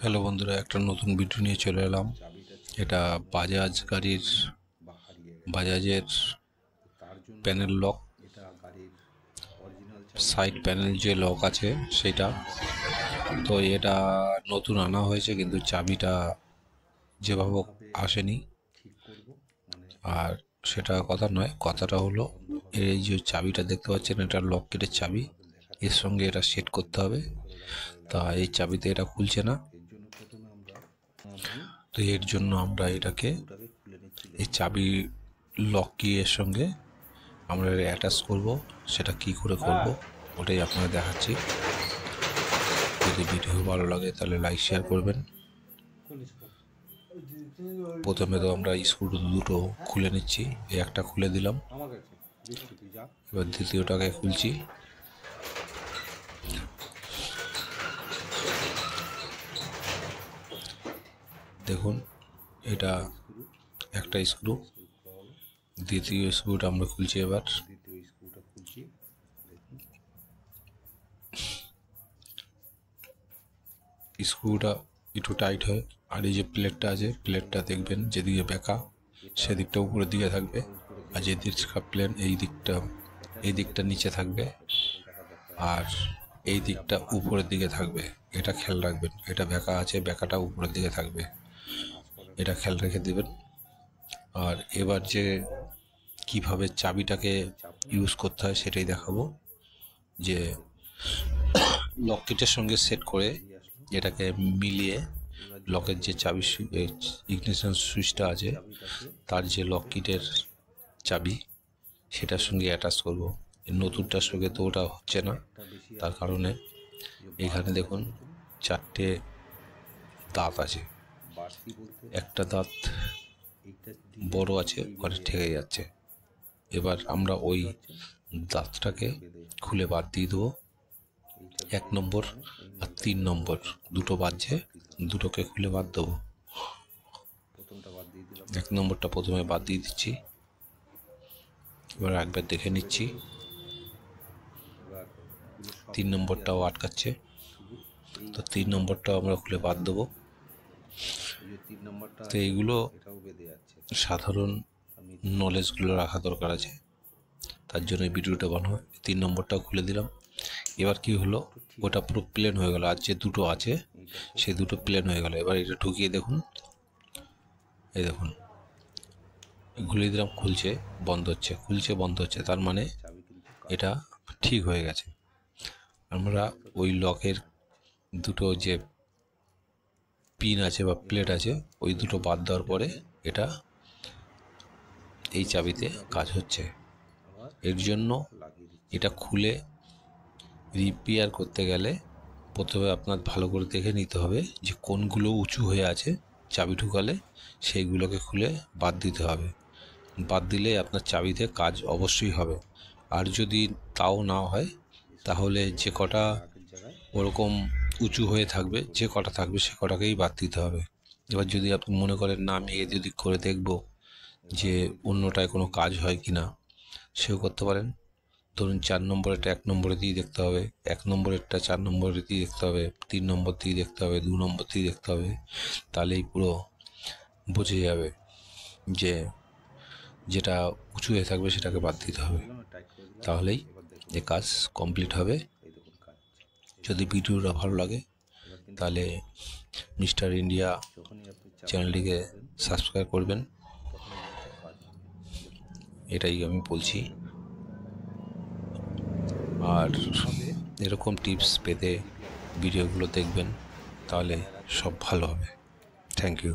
Hello বন্ধুরা, একটা নতুন ভিডিও নিয়ে চলে এলাম। এটা বাজাজের প্যানেল লক, সাইড প্যানেল যে লক আছে সেটা। তো এটা নতুন আনা হয়েছে, কিন্তু চাবিটা যেভাবে আসেনি। আর সেটা কথা নয়, কথাটা হলো এই যে চাবিটা দেখতে পাচ্ছেন, এটা লকেটের চাবি, এর সঙ্গে এটা সেট করতে হবে। তা এই চাবিতে এটা খুলছে না, তো এর জন্য আমরা এটাকে এই চাবি লক কি এর সঙ্গে আমরা অ্যাটাচ করব। সেটা কি করে করব ওটাই আপনাদের দেখাচ্ছি। যদি ভিডিও ভালো লাগে তাহলে লাইক শেয়ার করবেন। প্রথমে তো আমরা স্ক্রু দুটো খুলে নিচ্ছি, এই একটা খুলে দিলাম, এবার দ্বিতীয়টাকে খুলছি। দেখুন, এটা একটা স্ক্রু, দ্বিতীয় স্ক্রুটা আমরা খুলছি। এবার স্ক্রুটা একটু টাইট হয়, আর এই যে প্লেটটা আছে, প্লেটটা দেখবেন যেদিকে বেঁকা সেদিকটা উপরের দিকে থাকবে, আর যে দিকটা প্লেন এই দিকটা নিচে থাকবে, আর এই দিকটা উপরের দিকে থাকবে। এটা খেয়াল রাখবেন, এটা বেঁকা আছে, বেঁকাটা উপরের দিকে থাকবে, এটা খেয়াল রেখে দেবেন। আর এবার যে কিভাবে চাবিটাকে ইউজ করতে হয় সেটাই দেখাবো। যে লকেটের সঙ্গে সেট করে এটাকে মিলিয়ে লকের যে চাবি ইগনিশন সুইচটা আছে, তার যে লক কিটের চাবি সেটার সঙ্গে অ্যাটাচ করব। নতুনটার সঙ্গে তো ওটা হচ্ছে না, তার কারণে এখানে দেখুন চারটে দাঁত আছে, একটা দাঁত বড় আছে, ওখানে ঠেকে যাচ্ছে। এবার আমরা ওই দাঁতটাকে খুলে বাদ দিয়ে দেবো। 1 নম্বর আর 3 নম্বর দুটো বাজছে, দুটোকে খুলে বাদ দেবো। 1 নম্বরটা প্রথমে বাদ দিয়ে দিচ্ছি, এবার একবার দেখে নিচ্ছি। 3 নম্বরটাও আটকাচ্ছে, তো 3 নম্বরটাও আমরা খুলে বাদ দেবো। তো এইগুলো সাধারণ নলেজগুলো রাখা দরকার আছে, তার জন্য এই ভিডিওটা বানানো। 3 নম্বরটাও খুলে দিলাম। এবার কি হলো, ওটা পুরো প্লেন হয়ে গেল, আর যে দুটো আছে সেই দুটো প্লেন হয়ে গেল। এবার এটা ঢুকিয়ে দেখুন, এই দেখুন খুলে দিলাম, খুলছে বন্ধ হচ্ছে, খুলছে বন্ধ হচ্ছে, তার মানে এটা ঠিক হয়ে গেছে। আমরা ওই লকের দুটো যে পিন আছে বা প্লেট আছে, ওই দুটো বাদ দেওয়ার পরে এটা এই চাবিতে কাজ হচ্ছে। এর জন্য এটা খুলে রিপেয়ার করতে গেলে প্রথমে আপনার ভালো করে দেখে নিতে হবে যে কোনগুলো উঁচু হয়ে আছে, চাবি ঢুকালে সেইগুলোকে খুলে বাদ দিতে হবে। বাদ দিলে আপনার চাবিতে কাজ অবশ্যই হবে। আর যদি তাও না হয়, তাহলে যে কটা ওরকম উঁচু হয়ে থাকবে, যে কটা থাকবে সে কটাকেই বাদ দিতে হবে। এবার যদি আপনি মনে করেন না, আমি এদিক করে দেখব যে অন্যটায় কোনো কাজ হয় কি না, সেও করতে পারেন। ধরুন 4 নম্বরেরটা 1 নম্বরে দিয়ে দেখতে হবে, 1 নম্বরেরটা 4 নম্বরে দিয়ে দেখতে হবে, 3 নম্বর দিয়ে দেখতে হবে, 2 নম্বর দিয়ে দেখতে হবে। তাহলেই পুরো বুঝে যাবে যে যেটা উঁচু হয়ে থাকবে সেটাকে বাদ দিতে হবে, তাহলেই যে কাজ কমপ্লিট হবে। যদি ভিডিওটা ভালো লাগে তাহলে মিস্টার ইন্ডিয়া চ্যানেলটিকে সাবস্ক্রাইব করবেন, এটাই আমি বলছি। আর এরকম টিপস পেতে ভিডিওগুলো দেখবেন, তাহলে সব ভালো হবে। Thank you.